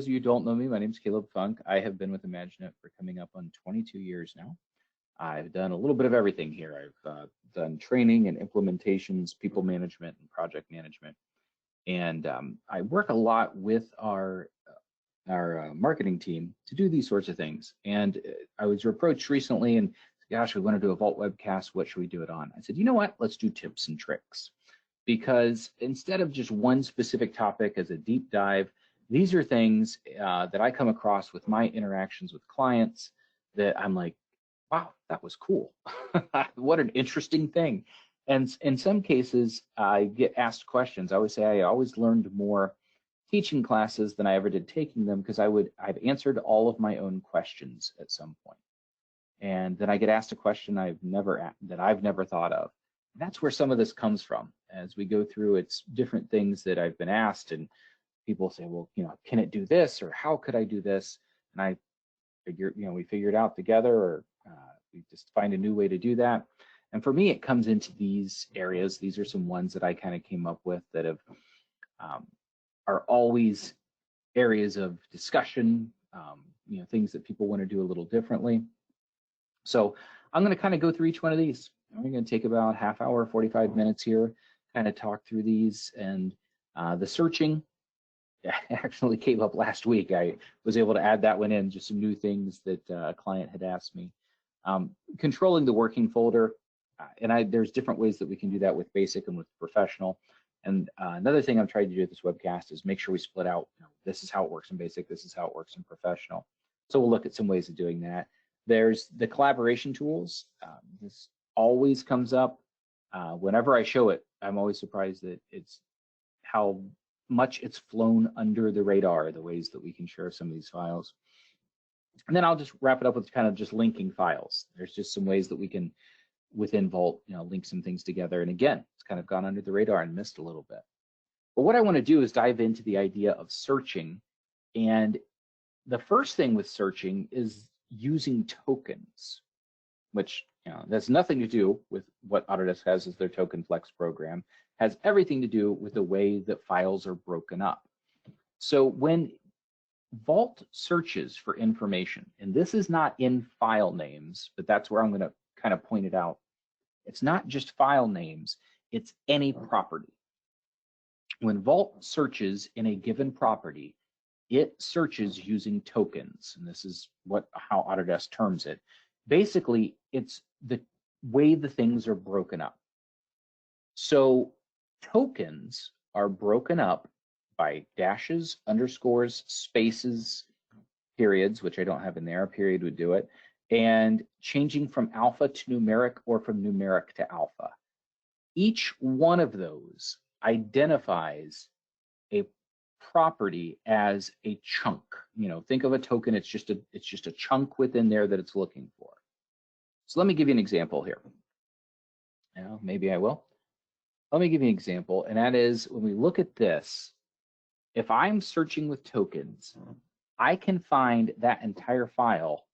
those of you who don't know me, my name is Caleb Funk. I have been with IMAGINiT for coming up on 22 years now. I've done a little bit of everything here. I've done training and implementations, people management, and project management. And I work a lot with our marketing team to do these sorts of things. And I was approached recently and, gosh, we want to do a Vault webcast. What should we do it on? I said, you know what? Let's do tips and tricks. Because instead of just one specific topic as a deep dive, these are things that I come across with my interactions with clients that I'm like, wow, that was cool. What an interesting thing. And in some cases, I get asked questions. I always say I always learned more teaching classes than I ever did taking them, because I've answered all of my own questions at some point. And then I get asked a question that I've never thought of. That's where some of this comes from. As we go through, it's different things that I've been asked, and people say, well, can it do this, or how could I do this? And I figure, we figure it out together, or we just find a new way to do that. And for me, it comes into these areas. These are some ones that I kind of came up with that are always areas of discussion, things that people want to do a little differently. So I'm going to kind of go through each one of these. We're going to take about half hour, 45 minutes here, kind of talk through these. And the searching actually came up last week. I was able to add that one in, just some new things that a client had asked me. Controlling the working folder, and there's different ways that we can do that with basic and with professional. And another thing I'm trying to do with this webcast is make sure we split out, this is how it works in basic, this is how it works in professional. So we'll look at some ways of doing that. There's the collaboration tools. This always comes up. Whenever I show it, I'm always surprised that it's how much it's flown under the radar, the ways that we can share some of these files. And then I'll just wrap it up with kind of just linking files. There's just some ways that we can, within Vault, link some things together. And again, it's kind of gone under the radar and missed a little bit. But what I want to do is dive into the idea of searching. And the first thing with searching is using tokens, which that's nothing to do with what Autodesk has as their Token Flex program. Has everything to do with the way that files are broken up. So when Vault searches for information, and this is not in file names, but that's where I'm going to kind of point it out. It's not just file names, it's any property. When Vault searches in a given property, it searches using tokens, and this is how Autodesk terms it. Basically, it's the way the things are broken up. So tokens are broken up by dashes, underscores, spaces, periods, which I don't have in there, a period would do it, and changing from alpha to numeric or from numeric to alpha. Each one of those identifies a property as a chunk. Think of a token, it's just a chunk within there that it's looking for. So let me give you an example here. Maybe I will. Let me give you an example, and that is when we look at this, if I'm searching with tokens, I can find that entire file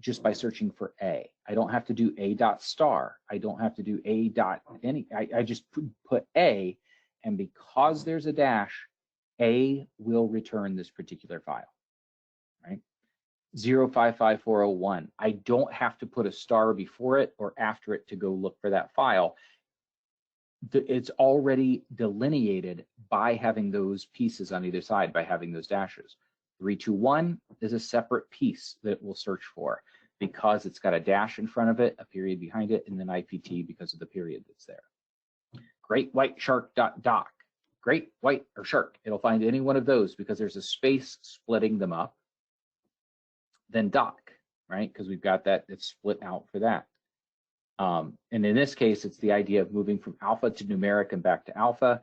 just by searching for A. I don't have to do A dot star. I don't have to do A dot any. I just put A, and because there's a dash, A will return this particular file, right? 055401. I don't have to put a star before it or after it to go look for that file. It's already delineated by having those pieces on either side, by having those dashes. 321 is a separate piece that we'll search for because it's got a dash in front of it, a period behind it, and then IPT because of the period that's there. Great white shark doc. Great white or shark. It'll find any one of those because there's a space splitting them up. Then doc, right? Because we've got that, it's split out for that. And in this case, it's the idea of moving from alpha to numeric and back to alpha.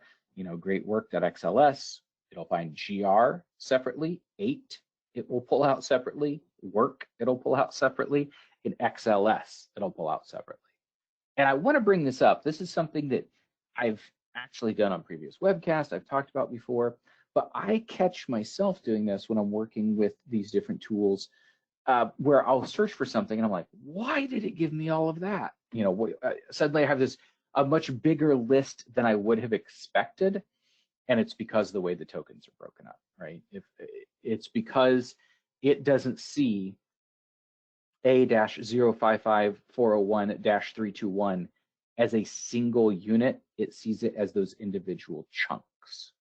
Great work.xls. It'll find GR separately. 8, it will pull out separately. Work, it'll pull out separately. And XLS, it'll pull out separately. And I want to bring this up. This is something that I've actually done on previous webcasts, I've talked about before, but I catch myself doing this when I'm working with these different tools where I'll search for something and I'm like, why did it give me all of that? Suddenly I have a much bigger list than I would have expected. And it's because of the way the tokens are broken up, right? It's because it doesn't see A-055401-321 as a single unit. It sees it as those individual chunks.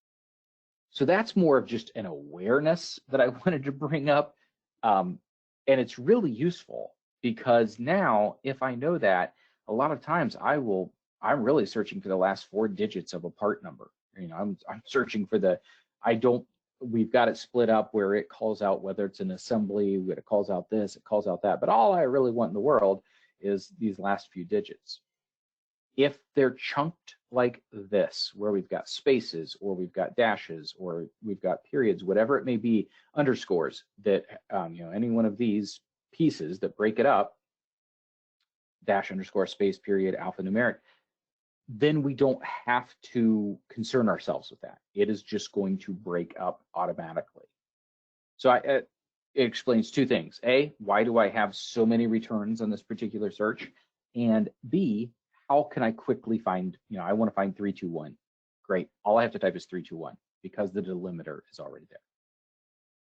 So that's more of just an awareness that I wanted to bring up. And it's really useful because now if I know that, a lot of times I'm really searching for the last 4 digits of a part number. You know, I'm searching for we've got it split up where it calls out whether it's an assembly, it calls out this, it calls out that, but all I really want in the world is these last few digits. If they're chunked like this, where we've got spaces or we've got dashes or we've got periods, whatever it may be, underscores that, you know, any one of these pieces that break it up, dash, underscore, space, period, alphanumeric, then we don't have to concern ourselves with that. It is just going to break up automatically. So it explains 2 things. A, why do I have so many returns on this particular search? And B, how can I quickly find, you know, I want to find 321. Great. All I have to type is 321 because the delimiter is already there.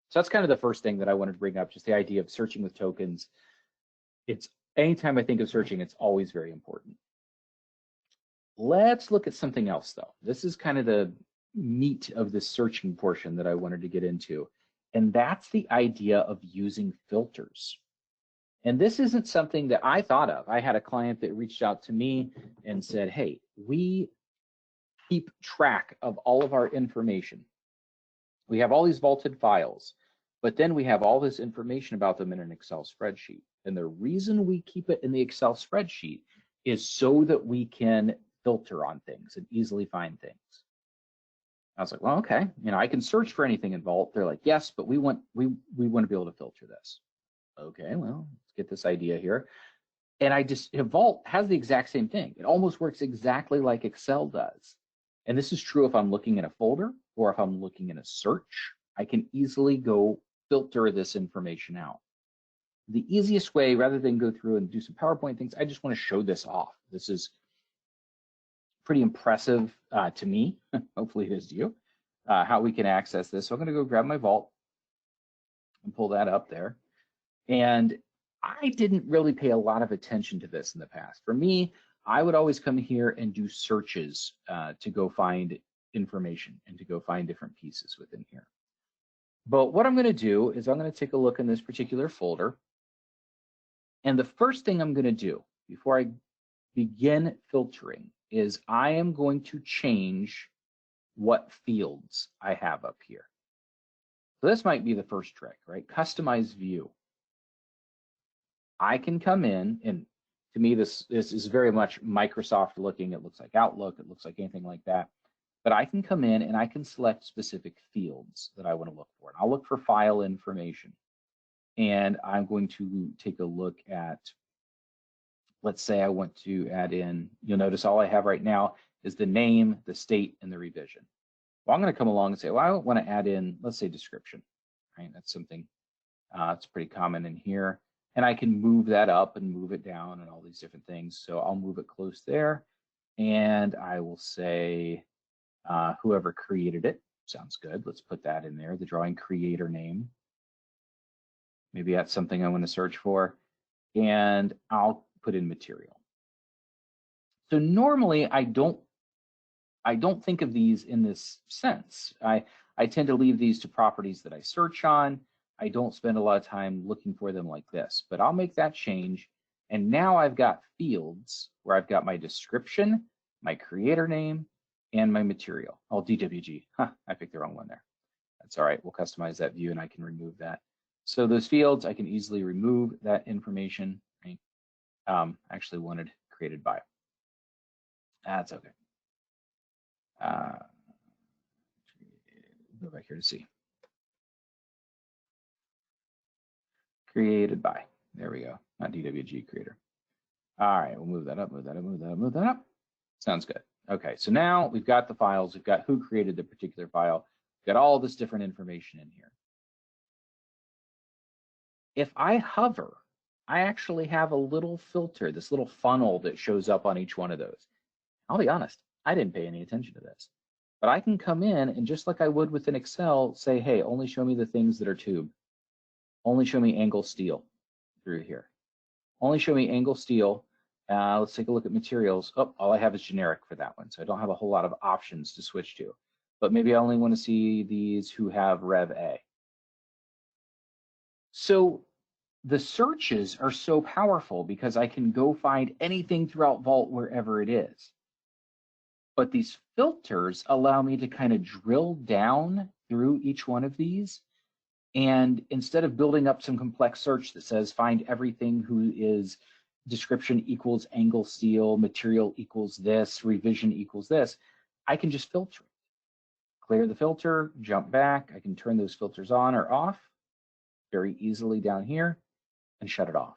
So that's kind of the first thing that I wanted to bring up, just the idea of searching with tokens. It's anytime I think of searching, it's always very important. Let's look at something else though. This is kind of the meat of the searching portion that I wanted to get into. And that's the idea of using filters. And this isn't something that I thought of. I had a client that reached out to me and said, hey, we keep track of all of our information. We have all these vaulted files, but then we have all this information about them in an Excel spreadsheet. And the reason we keep it in the Excel spreadsheet is so that we can filter on things and easily find things. I was like, well, okay, you know, I can search for anything in Vault. They're like, yes, but we want to be able to filter this. Okay, well, let's get this idea here. And Vault has the exact same thing. It almost works exactly like Excel does. And this is true if I'm looking in a folder or if I'm looking in a search. I can easily go filter this information out. The easiest way, rather than go through and do some PowerPoint things, I just want to show this off. This is pretty impressive to me. Hopefully it is to you, how we can access this. So I'm going to go grab my Vault and pull that up there. And I didn't really pay a lot of attention to this in the past. For me, I would always come here and do searches to go find information and to go find different pieces within here. But what I'm going to do is I'm going to take a look in this particular folder. And the first thing I'm going to do before I begin filtering is I am going to change what fields I have up here. So this might be the first trick, right? Customize view. I can come in, and to me, this is very much Microsoft looking. It looks like Outlook. It looks like anything like that. But I can come in and I can select specific fields that I want to look for. And I'll look for file information. And I'm going to take a look at, let's say I want to add in, you'll notice all I have right now is the name, the state, and the revision. Well, I'm going to come along and say, well, I want to add in, let's say, description, right? That's something that's pretty common in here. And I can move that up and move it down and all these different things. So I'll move it close there. And I will say, whoever created it, sounds good. Let's put that in there, the drawing creator name. Maybe that's something I want to search for. And I'll put in material. So normally I don't think of these in this sense. I tend to leave these to properties that I search on. I don't spend a lot of time looking for them like this, but I'll make that change. And now I've got fields where I've got my description, my creator name, and my material. Oh, DWG. I picked the wrong one there. That's all right. We'll customize that view and I can remove that. So those fields, I can easily remove that information. Right? Actually wanted created by. That's okay. Go back here to see. Created by. There we go. Not DWG creator. All right, we'll move that up, move that up, move that up, move that up. Sounds good. Okay, so now we've got the files. We've got who created the particular file. We've got all this different information in here. If I hover, I actually have a little filter, this little funnel that shows up on each one of those. I'll be honest, I didn't pay any attention to this. But I can come in and just like I would within Excel, say, hey, only show me the things that are tube. Only show me angle steel through here. Only show me angle steel. Let's take a look at materials. Oh, all I have is generic for that one. So I don't have a whole lot of options to switch to. But maybe I only want to see these who have Rev A. So the searches are so powerful because I can go find anything throughout Vault wherever it is. But these filters allow me to kind of drill down through each one of these. And instead of building up some complex search that says find everything who is description equals angle steel, material equals this, revision equals this, I can just filter it. Clear the filter, jump back. I can turn those filters on or off very easily down here and shut it off.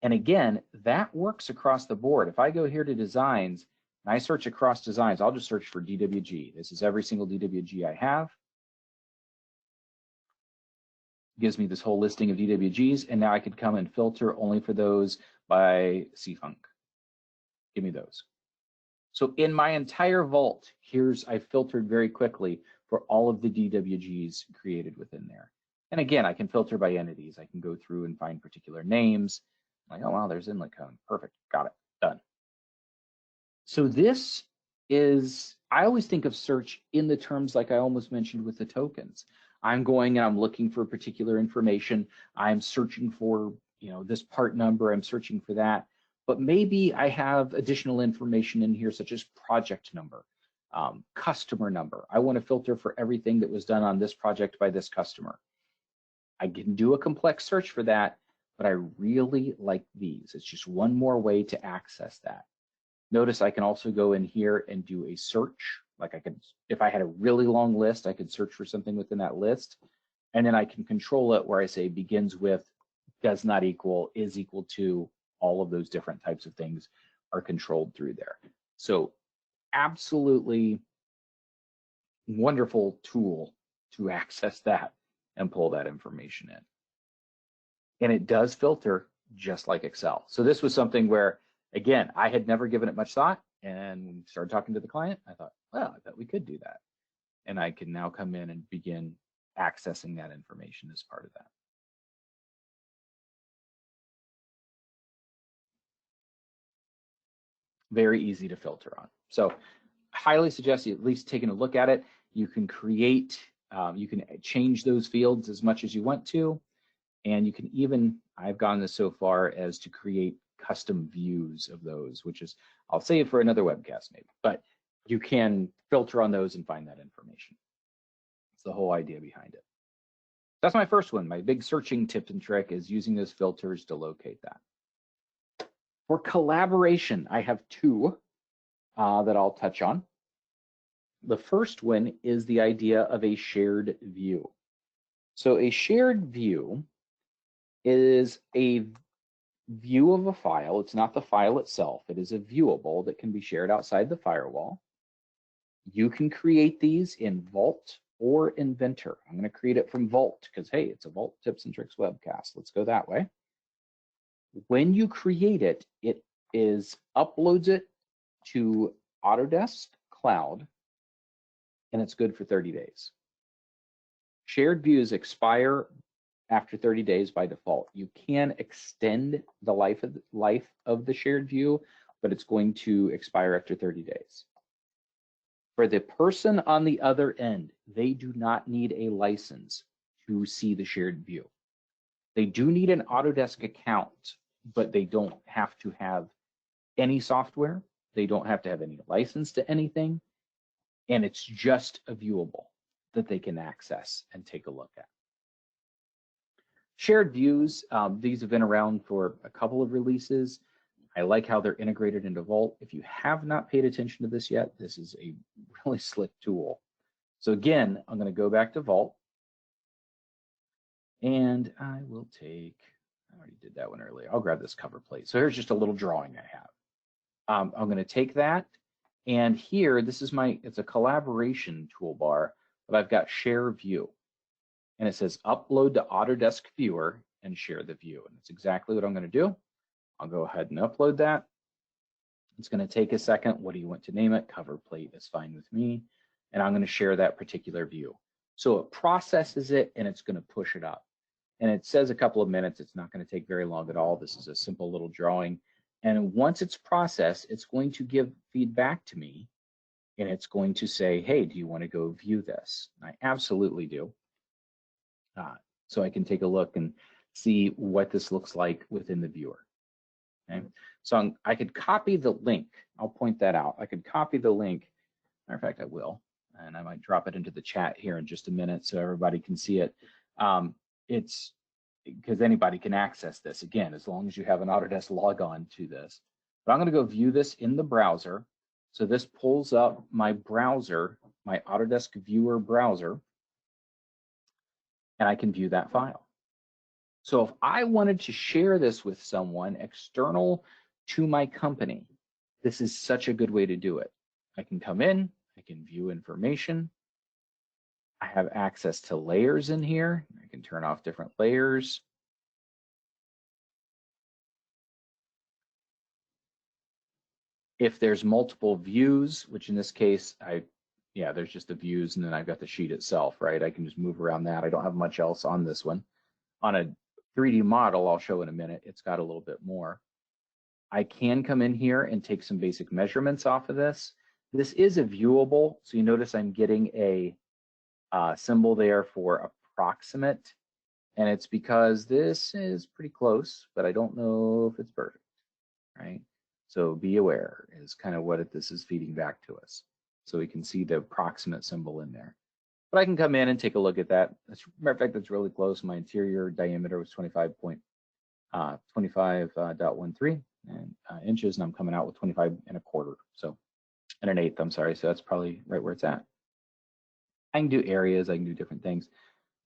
And again, that works across the board. If I go here to designs and I search across designs, I'll just search for DWG. This is every single DWG I have. Gives me this whole listing of DWGs, and now I could come and filter only for those by CFunk. Give me those. So in my entire vault, I filtered very quickly for all of the DWGs created within there. And again, I can filter by entities. I can go through and find particular names. Like, oh, wow, there's inlet cone. Perfect, got it, done. So this is, I always think of search in the terms like I almost mentioned with the tokens. I'm going and I'm looking for particular information. I'm searching for, this part number, I'm searching for that. But maybe I have additional information in here, such as project number, customer number. I want to filter for everything that was done on this project by this customer. I can do a complex search for that, but I really like these. It's just one more way to access that. Notice I can also go in here and do a search. Like I could, if I had a really long list, I could search for something within that list. And then I can control it where I say begins with, does not equal, is equal to, all of those different types of things are controlled through there. So absolutely wonderful tool to access that and pull that information in. And it does filter just like Excel. So this was something where, again, I had never given it much thought, and when we started talking to the client, I thought, well, I bet we could do that. And I can now come in and begin accessing that information as part of that. Very easy to filter on. So highly suggest you at least taking a look at it. You can create, you can change those fields as much as you want to. And you can even, I've gone this so far as to create custom views of those, which is, I'll save for another webcast maybe, but you can filter on those and find that information. It's the whole idea behind it. That's my first one. My big searching tip and trick is using those filters to locate that. For collaboration, I have two that I'll touch on. The first one is the idea of a shared view. So a shared view is a view of a file. It's not the file itself. It is a viewable that can be shared outside the firewall. You can create these in Vault or Inventor. I'm going to create it from Vault because, hey, it's a Vault Tips and Tricks webcast. Let's go that way. When you create it, it uploads it to Autodesk Cloud, and it's good for 30 days. Shared views expire after 30 days by default. You can extend the life of the shared view, but it's going to expire after 30 days. For the person on the other end, they do not need a license to see the shared view. They do need an Autodesk account, but they don't have to have any software. They don't have to have any license to anything. And it's just a viewable that they can access and take a look at. Shared views, these have been around for a couple of releases. I like how they're integrated into Vault. If you have not paid attention to this yet, this is a really slick tool. So again, I'm going to go back to Vault. And I will take, I already did that one earlier. I'll grab this cover plate. So here's just a little drawing I have. I'm going to take that. And here, this is it's a collaboration toolbar, but I've got share view. And it says upload to Autodesk Viewer and share the view. And that's exactly what I'm going to do. I'll go ahead and upload that. It's going to take a second. What do you want to name it? Cover plate is fine with me. and I'm going to share that particular view. So it processes it and it's going to push it up. And it says a couple of minutes. It's not going to take very long at all. This is a simple little drawing. And once it's processed, it's going to give feedback to me, and it's going to say, hey, do you want to go view this? And I absolutely do. So I can take a look and see what this looks like within the viewer. Okay, so I could copy the link. I'll point that out. I could copy the link. Matter of fact, I will, and I might drop it into the chat here in just a minute so everybody can see it. It's because anybody can access this, again, as long as you have an Autodesk logon to this. But I'm going to go view this in the browser. So this pulls up my browser, my Autodesk Viewer browser, and I can view that file. So if I wanted to share this with someone external to my company, this is such a good way to do it. I can come in, I can view information. I have access to layers in here. I can turn off different layers. If there's multiple views, which in this case, there's just the views and then I've got the sheet itself, right? I can just move around that. I don't have much else on this one. On a 3D model, I'll show in a minute, it's got a little bit more. I can come in here and take some basic measurements off of this. This is a viewable, so you notice I'm getting a symbol there for approximate, and it's because this is pretty close, but I don't know if it's perfect, right? So be aware is kind of what this is feeding back to us. So we can see the approximate symbol in there. But I can come in and take a look at that. As a matter of fact, that's really close. My interior diameter was 25.13 inches, and I'm coming out with 25 and a quarter, so and an eighth, I'm sorry. So that's probably right where it's at. I can do areas, I can do different things.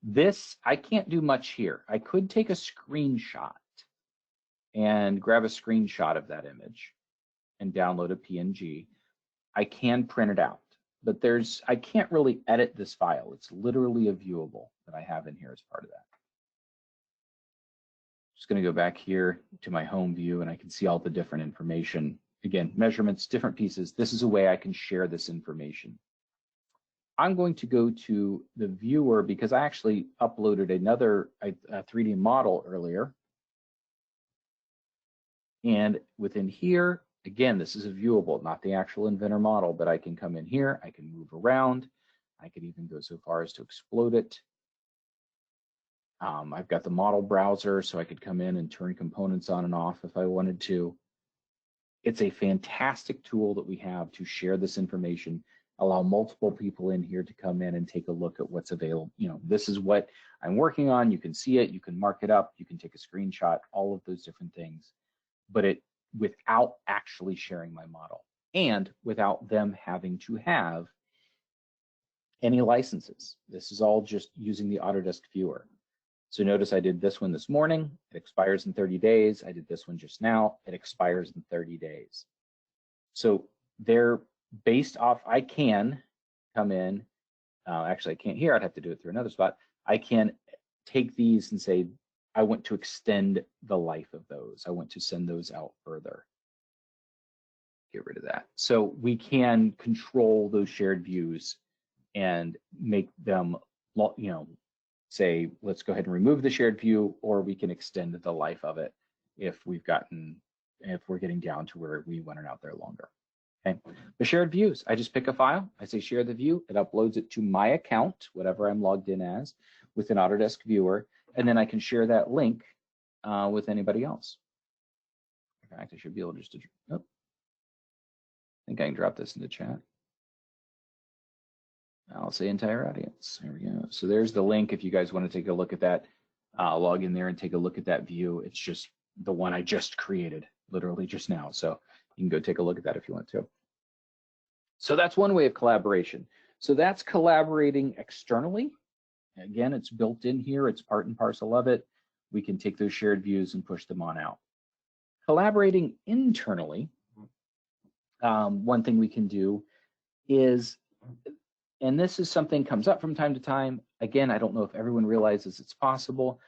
This, I can't do much here. I could take a screenshot and grab a screenshot of that image and download a PNG. I can print it out, but I can't really edit this file. It's literally a viewable that I have in here as part of that. Just going to go back here to my home view and I can see all the different information. Again, measurements, different pieces. This is a way I can share this information. I'm going to go to the viewer because I actually uploaded another 3D model earlier. And within here, again, this is a viewable, not the actual Inventor model, but I can come in here, I can move around. I could even go so far as to explode it. I've got the model browser, so I could come in and turn components on and off if I wanted to. It's a fantastic tool that we have to share this information, allow multiple people in here to come in and take a look at what's available. You know, this is what I'm working on. You can see it, you can mark it up, you can take a screenshot, all of those different things, but without actually sharing my model and without them having to have any licenses. This is all just using the Autodesk Viewer. So notice I did this one this morning, it expires in 30 days. I did this one just now, it expires in 30 days. So they're based off, I can come in, actually I can't here, I'd have to do it through another spot. I can take these and say, I want to extend the life of those. I want to send those out further. Get rid of that. So we can control those shared views and make them, you know, say, let's go ahead and remove the shared view, or we can extend the life of it if we're getting down to where we want it out there longer. Okay. The shared views, I just pick a file, I say share the view, it uploads it to my account, whatever I'm logged in as, within Autodesk Viewer, and then I can share that link with anybody else. In fact, I should be able to just, I think I can drop this into chat. I'll say entire audience. There we go. So there's the link if you guys want to take a look at that. Log in there and take a look at that view. It's just the one I just created, literally just now. So you can go take a look at that if you want to. So that's one way of collaboration. So that's collaborating externally. Again, it's built in here. It's part and parcel of it. We can take those shared views and push them on out. Collaborating internally, one thing we can do is, and this is something comes up from time to time. Again, I don't know if everyone realizes it's possible,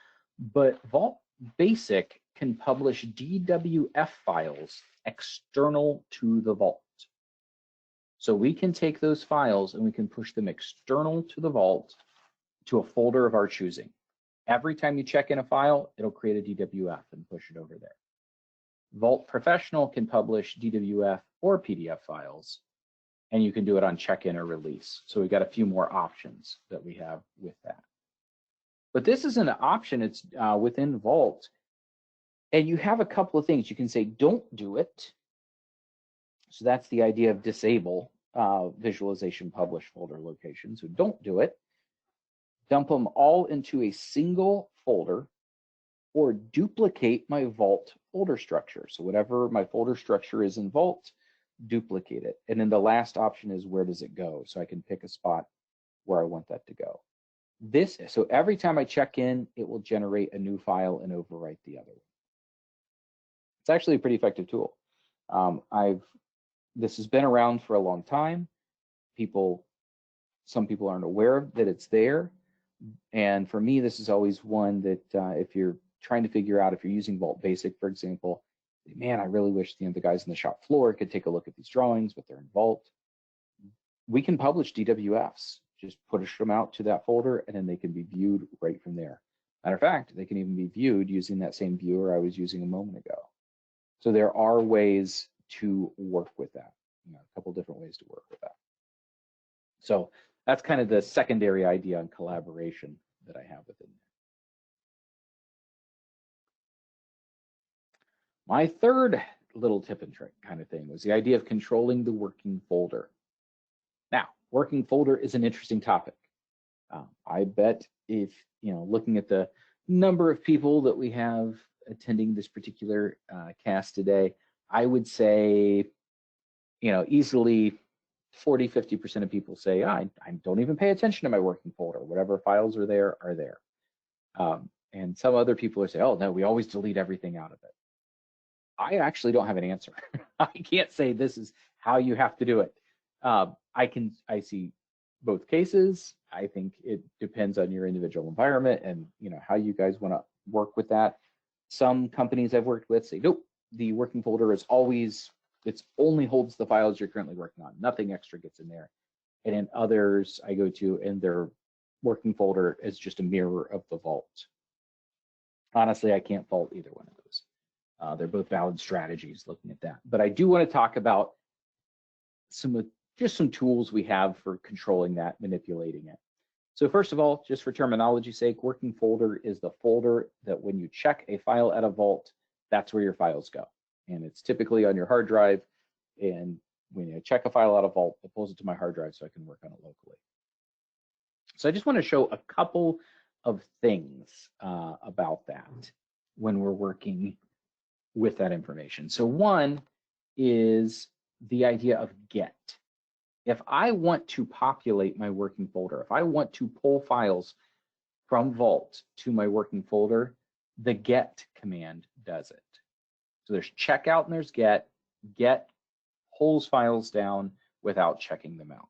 but Vault Basic can publish DWF files external to the Vault. So we can take those files and we can push them external to the Vault to a folder of our choosing. Every time you check in a file, it'll create a DWF and push it over there. Vault Professional can publish DWF or PDF files, and you can do it on check-in or release. So we've got a few more options that we have with that. But this is an option, it's within Vault. And you have a couple of things. You can say, don't do it. So that's the idea of disable visualization publish folder location. So don't do it. Dump them all into a single folder, or duplicate my Vault folder structure. So whatever my folder structure is in Vault, duplicate it. And then the last option is, where does it go? So I can pick a spot where I want that to go. So every time I check in, it will generate a new file and overwrite the other one. It's actually a pretty effective tool. This has been around for a long time. Some people aren't aware that it's there. And for me, this is always one that if you're trying to figure out, if you're using Vault Basic, for example, man, I really wish the guys on the shop floor could take a look at these drawings, but they're in Vault. We can publish DWFs, just push them out to that folder, and then they can be viewed right from there. Matter of fact, they can even be viewed using that same viewer I was using a moment ago. So there are ways to work with that, a couple different ways to work with that. So that's kind of the secondary idea on collaboration that I have within there. My third little tip and trick kind of thing was the idea of controlling the working folder. Now, working folder is an interesting topic. I bet if, looking at the number of people that we have attending this particular cast today, I would say, easily 40–50% of people say, I don't even pay attention to my working folder. Whatever files are there are there. And some other people would say, oh, no, we always delete everything out of it. I actually don't have an answer. I can't say this is how you have to do it. I see both cases. I think it depends on your individual environment and how you guys want to work with that. Some companies I've worked with say, nope, the working folder is always, it only holds the files you're currently working on. Nothing extra gets in there. And in others I go to, and their working folder is just a mirror of the Vault. Honestly, I can't fault either one of those. They're both valid strategies looking at that. But I do want to talk about just some tools we have for controlling that, manipulating it. So first of all, just for terminology's sake, working folder is the folder that when you check a file at a Vault, that's where your files go. And it's typically on your hard drive. And when you check a file out of Vault, it pulls it to my hard drive so I can work on it locally. So I just want to show a couple of things about that when we're working with that information. So one is the idea of get. If I want to populate my working folder, if I want to pull files from Vault to my working folder, the get command does it. So there's checkout and there's get. Get pulls files down without checking them out.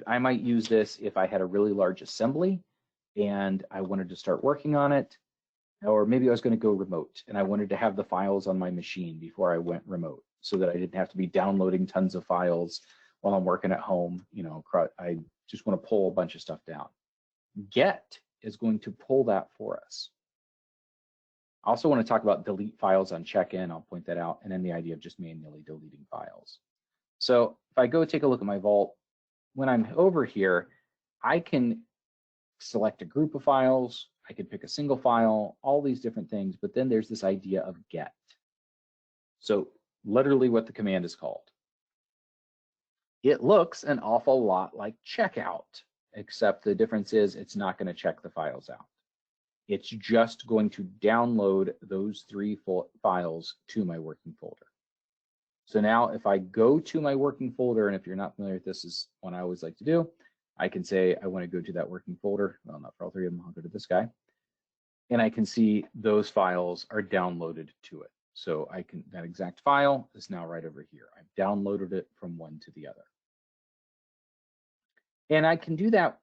I might use this if I had a really large assembly and I wanted to start working on it, or maybe I was going to go remote and I wanted to have the files on my machine before I went remote so that I didn't have to be downloading tons of files while I'm working at home. I just want to pull a bunch of stuff down. Get is going to pull that for us. I also want to talk about delete files on check-in. I'll point that out. And then the idea of just manually deleting files. So if I go take a look at my Vault, when I'm over here, I can select a group of files. I could pick a single file, all these different things. But then there's this idea of get. So literally what the command is called. It looks an awful lot like checkout, except the difference is it's not going to check the files out. It's just going to download those 3 files to my working folder. So now if I go to my working folder, and if you're not familiar with this, is one I always like to do, I can say I want to go to that working folder. Well, not for all 3 of them, I'll go to this guy. And I can see those files are downloaded to it. So that exact file is now right over here. I've downloaded it from one to the other. And I can do that,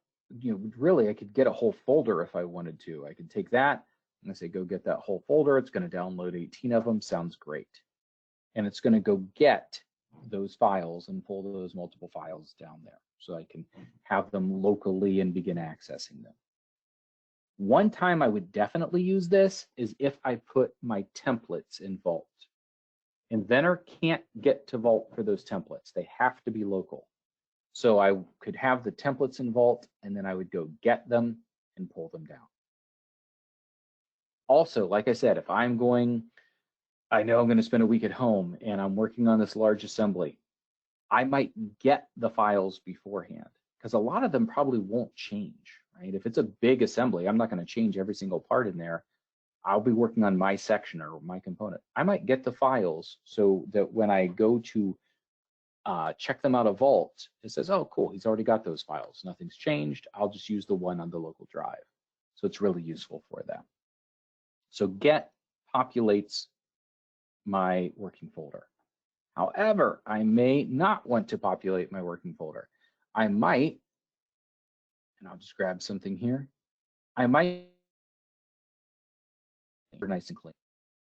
really, I could get a whole folder if I wanted to. I could take that and I say, go get that whole folder. It's going to download 18 of them. Sounds great. And it's going to go get those files and pull those multiple files down there so I can have them locally and begin accessing them. One time I would definitely use this is if I put my templates in Vault. Inventor can't get to Vault for those templates. They have to be local. So I could have the templates in Vault, and then I would go get them and pull them down. Also, like I said, if I know I'm going to spend a week at home and I'm working on this large assembly, I might get the files beforehand because a lot of them probably won't change, right? If it's a big assembly, I'm not going to change every single part in there. I'll be working on my section or my component. I might get the files so that when I go to check them out of Vault, it says, oh, cool, he's already got those files. Nothing's changed. I'll just use the one on the local drive. So it's really useful for that. So get populates my working folder. However, I may not want to populate my working folder. I might, and I'll just grab something here. I might, nice and clean.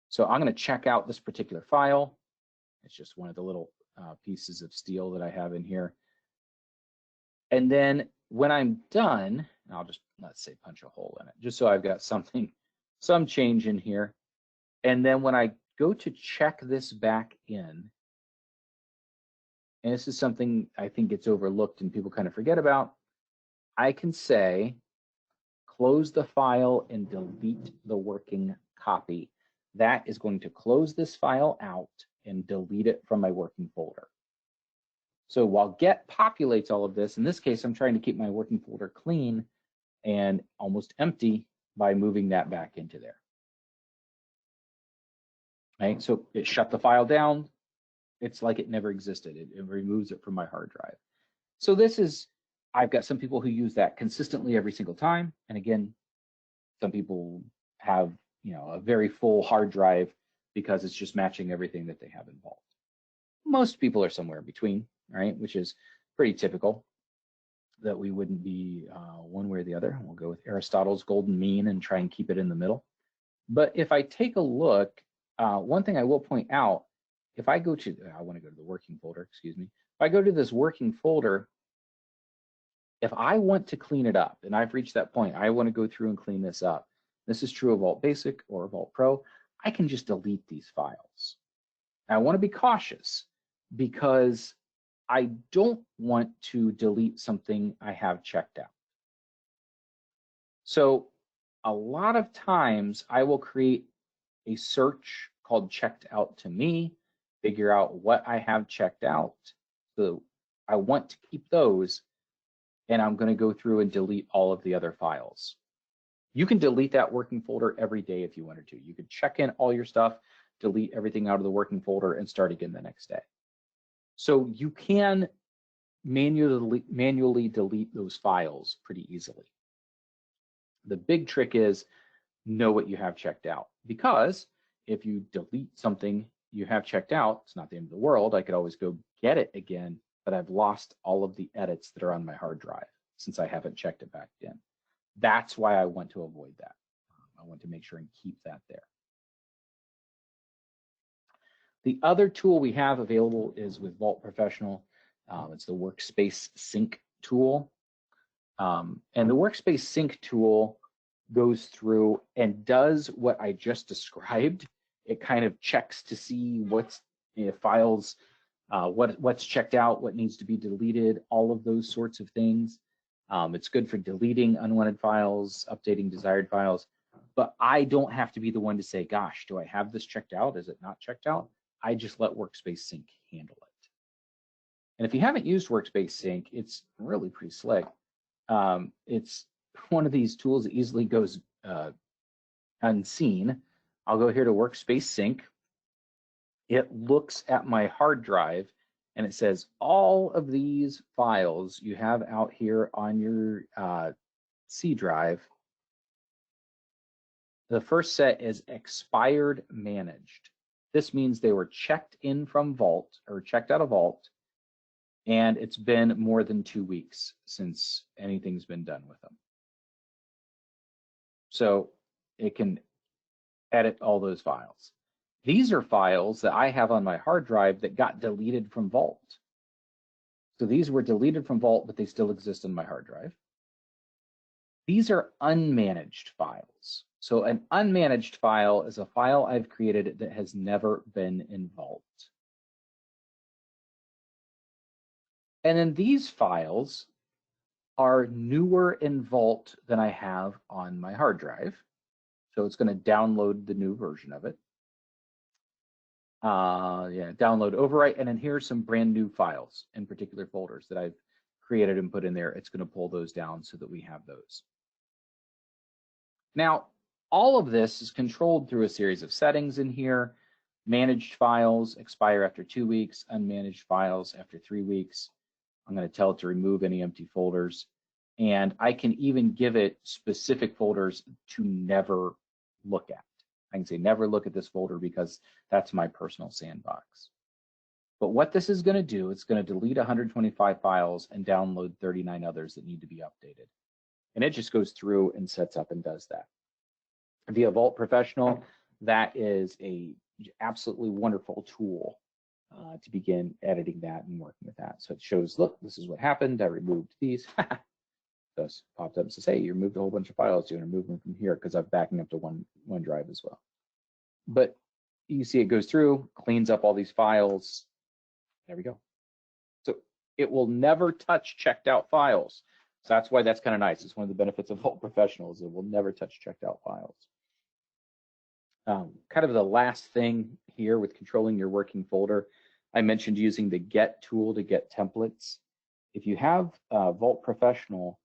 So I'm going to check out this particular file. It's just one of the little pieces of steel that I have in here. And then when I'm done, I'll just, let's say, punch a hole in it, just so I've got something, some change in here. And then when I go to check this back in, and this is something I think gets overlooked and people kind of forget about, I can say, close the file and delete the working copy. That is going to close this file out and delete it from my working folder. So while get populates all of this, in this case, I'm trying to keep my working folder clean and almost empty by moving that back into there. Right, so it shut the file down. It's like it never existed. It removes it from my hard drive. So this is, I've got some people who use that consistently every single time. And again, some people have, a very full hard drive because it's just matching everything that they have in Vault. Most people are somewhere in between, right? Which is pretty typical, that we wouldn't be one way or the other. We'll go with Aristotle's golden mean and try and keep it in the middle. But if I take a look, one thing I will point out, if I go to, I want to go to the working folder, excuse me. If I go to this working folder, if I want to clean it up, and I've reached that point, I want to go through and clean this up. This is true of Vault Basic or Vault Pro. I can just delete these files. Now, I want to be cautious because I don't want to delete something I have checked out. So a lot of times I will create a search called checked out to me, figure out what I have checked out. So I want to keep those, and I'm going to go through and delete all of the other files. You can delete that working folder every day if you wanted to. You could check in all your stuff, delete everything out of the working folder, and start again the next day. So you can manually delete those files pretty easily. The big trick is know what you have checked out, because if you delete something you have checked out, it's not the end of the world. I could always go get it again, but I've lost all of the edits that are on my hard drive since I haven't checked it back in. That's why I want to avoid that. I want to make sure and keep that there. The other tool we have available is with Vault Professional. It's the Workspace Sync tool. And the Workspace Sync tool goes through and does what I just described. It kind of checks to see what's files, what's checked out, what needs to be deleted, all of those sorts of things. It's good for deleting unwanted files, updating desired files, but I don't have to be the one to say, gosh, do I have this checked out? Is it not checked out? I just let Workspace Sync handle it. And if you haven't used Workspace Sync, it's really pretty slick. It's one of these tools that easily goes unseen. I'll go here to Workspace Sync. It looks at my hard drive and it says all of these files you have out here on your C drive. The first set is expired managed. This means they were checked in from Vault or checked out of Vault, and it's been more than 2 weeks since anything's been done with them. So it can edit all those files. These are files that I have on my hard drive that got deleted from Vault. So these were deleted from Vault, but they still exist on my hard drive. These are unmanaged files. So an unmanaged file is a file I've created that has never been in Vault. And then these files are newer in Vault than I have on my hard drive. So it's going to download the new version of it. Download overwrite, and then here's some brand new files in particular folders that I've created and put in there. It's going to pull those down so that we have those. Now, all of this is controlled through a series of settings in here. Managed files expire after 2 weeks, unmanaged files after 3 weeks. I'm going to tell it to remove any empty folders. And I can even give it specific folders to never look at. I can say never look at this folder because that's my personal sandbox. But what this is going to do, it's going to delete 125 files and download 39 others that need to be updated. And it just goes through and sets up and does that. Via Vault Professional, that is a absolutely wonderful tool to begin editing that and working with that. So it shows, look, this is what happened. I removed these. Just popped up and says, hey, you removed a whole bunch of files. You're going to remove them from here because I'm backing up to OneDrive as well. But you see it goes through, cleans up all these files. There we go. So it will never touch checked out files. So that's why that's kind of nice. It's one of the benefits of Vault Professional is it will never touch checked out files. Kind of the last thing here with controlling your working folder, I mentioned using the Get tool to get templates. If you have Vault Professional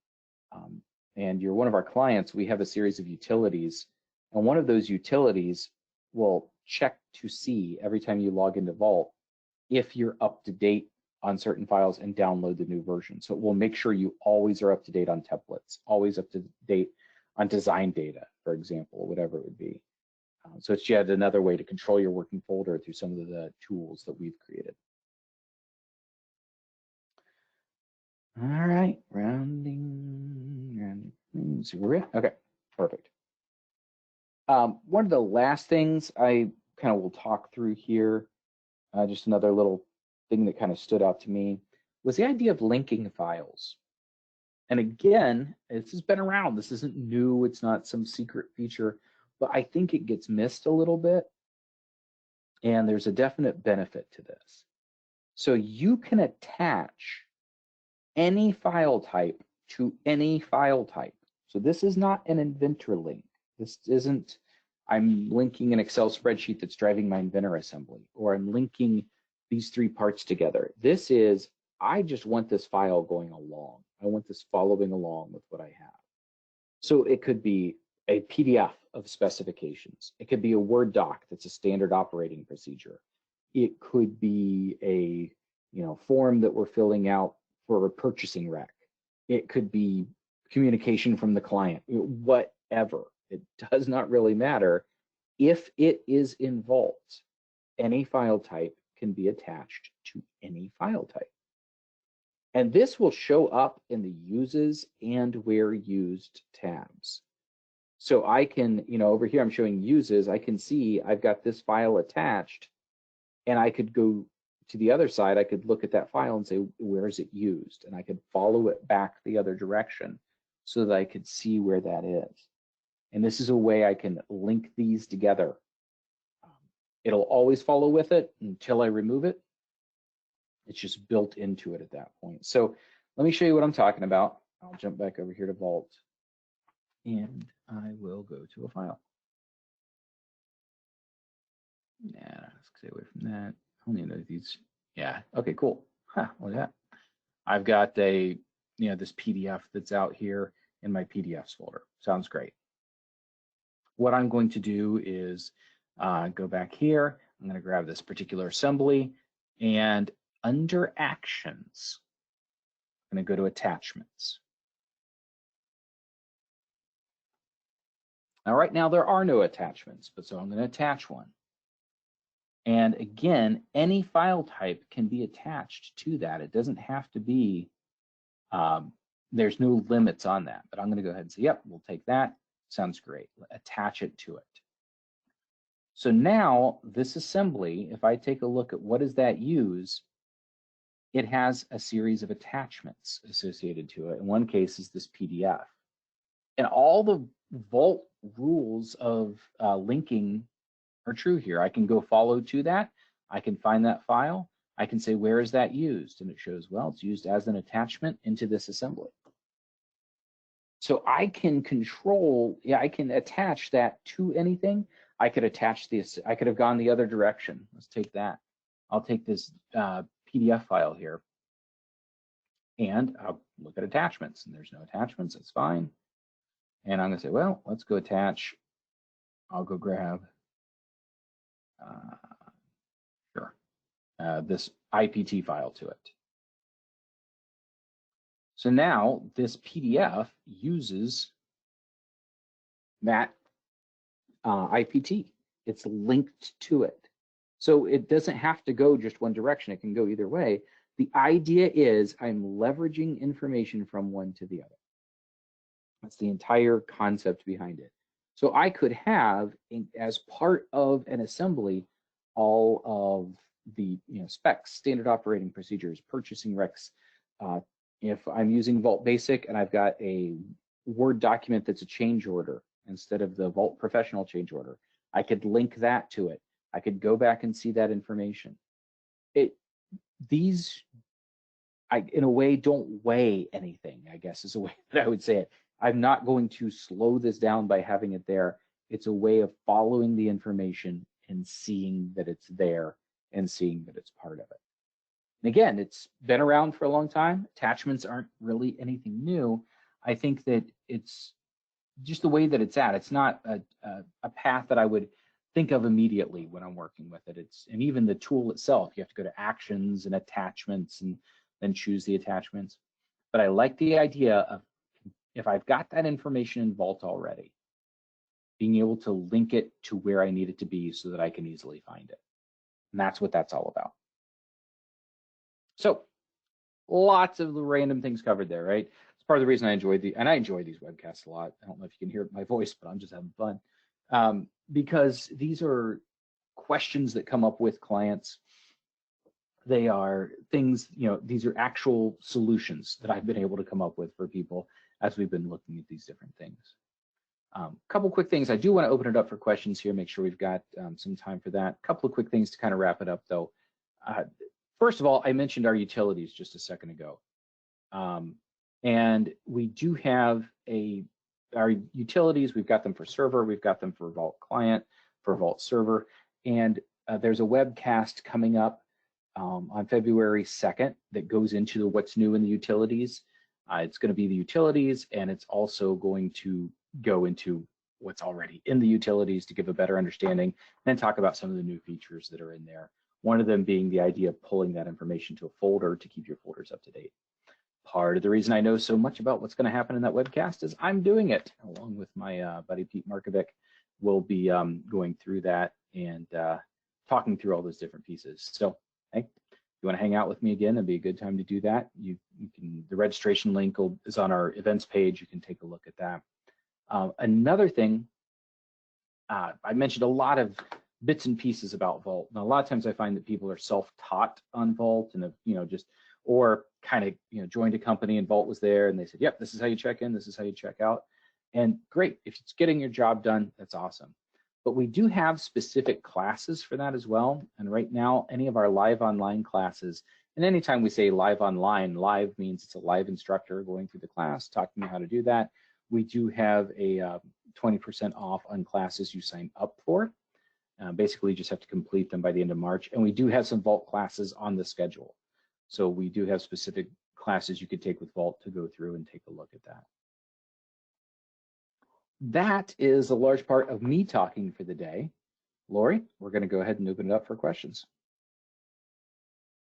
and you're one of our clients, we have a series of utilities. And one of those utilities will check to see every time you log into Vault if you're up to date on certain files and download the new version. So it will make sure you always are up to date on templates, always up to date on design data, for example, whatever it would be. So it's yet another way to control your working folder through some of the tools that we've created. All right, rounding. So we're in. Okay, perfect. One of the last things I kind of will talk through here, just another little thing that kind of stood out to me, was the idea of linking files. And again, this has been around. This isn't new. It's not some secret feature, but I think it gets missed a little bit. And there's a definite benefit to this. So you can attach any file type to any file type. So this is not an inventor link. This isn't, I'm linking an Excel spreadsheet that's driving my inventor assembly, or I'm linking these 3 parts together. This is, I just want this file going along. I want this following along with what I have. So it could be a PDF of specifications. It could be a Word doc that's a standard operating procedure. It could be a form that we're filling out for a purchasing rec. It could be communication from the client, whatever. It does not really matter. If it is in Vault, any file type can be attached to any file type. And this will show up in the Uses and Where Used tabs. So I can, over here I'm showing Uses, I can see I've got this file attached, and I could go to the other side, I could look at that file and say, where is it used? And I could follow it back the other direction so that I could see where that is. And this is a way I can link these together. It'll always follow with it until I remove it. It's just built into it at that point. So let me show you what I'm talking about. I'll jump back over here to Vault, and I will go to a file. Yeah, let's stay away from that. I only know these. Yeah, okay, cool. Huh, look at that. I've got a, this PDF that's out here in my PDFs folder. Sounds great. What I'm going to do is go back here. I'm going to grab this particular assembly, and under Actions, I'm going to go to Attachments. Now, right now, there are no attachments, but so I'm going to attach one. And again, any file type can be attached to that. It doesn't have to be, there's no limits on that, but I'm going to go ahead and say, yep, we'll take that. Sounds great. Attach it to it. So now this assembly, if I take a look at what does that use, it has a series of attachments associated to it. In one case is this PDF. And all the Vault rules of linking are true here. I can go follow to that. I can find that file. I can say, where is that used? And it shows, well, it's used as an attachment into this assembly. So I can control, I can attach that to anything. I could attach this, I could have gone the other direction. Let's take that. I'll take this PDF file here and I'll look at attachments, and there's no attachments, that's fine. And I'm gonna say, well, let's go attach. I'll go grab, this IPT file to it. So now this PDF uses that IPT. It's linked to it. So it doesn't have to go just one direction. It can go either way. The idea is I'm leveraging information from one to the other. That's the entire concept behind it. So I could have, as part of an assembly, all of the specs, standard operating procedures, purchasing recs. If I'm using Vault Basic and I've got a Word document that's a change order instead of the Vault Professional change order, I could link that to it. I could go back and see that information. These, in a way, don't weigh anything, I guess is a way that I would say it. I'm not going to slow this down by having it there. It's a way of following the information and seeing that it's there and seeing that it's part of it. And again, it's been around for a long time. Attachments aren't really anything new. I think that it's just the way that it's at. It's not a path that I would think of immediately when I'm working with it. And even the tool itself, you have to go to actions and attachments and then choose the attachments. But I like the idea of, if I've got that information in Vault already, being able to link it to where I need it to be so that I can easily find it. And that's what that's all about. So lots of the random things covered there, right? It's part of the reason I enjoy these webcasts a lot. I don't know if you can hear my voice, but I'm just having fun. Because these are questions that come up with clients. They are things, these are actual solutions that I've been able to come up with for people as we've been looking at these different things. Couple quick things. I do want to open it up for questions here, make sure we've got some time for that. Couple of quick things to kind of wrap it up though. First of all, I mentioned our utilities just a second ago. And we do have our utilities, we've got them for server, we've got them for Vault Client, for Vault Server, and there's a webcast coming up on February 2nd that goes into what's new in the utilities. It's going to be the utilities, and it's also going to go into what's already in the utilities to give a better understanding, and then talk about some of the new features that are in there. One of them being the idea of pulling that information to a folder to keep your folders up to date. Part of the reason I know so much about what's going to happen in that webcast is I'm doing it, along with my buddy Pete Markovic. We'll be going through that and talking through all those different pieces. So, hey, if you want to hang out with me again, it'd be a good time to do that. You can. The registration link is on our events page. You can take a look at that. Another thing, I mentioned a lot of bits and pieces about Vault. Now, a lot of times I find that people are self-taught on Vault and have, or kind of, joined a company and Vault was there and they said, yep, this is how you check in, this is how you check out. And great, if it's getting your job done, that's awesome. But we do have specific classes for that as well. And right now, any of our live online classes, and anytime we say live online, live means it's a live instructor going through the class, talking about how to do that. We do have a 20% off on classes you sign up for. Basically, you just have to complete them by the end of March. And we do have some Vault classes on the schedule. So we do have specific classes you could take with Vault to go through and take a look at that. That is a large part of me talking for the day. Lori, we're going to go ahead and open it up for questions.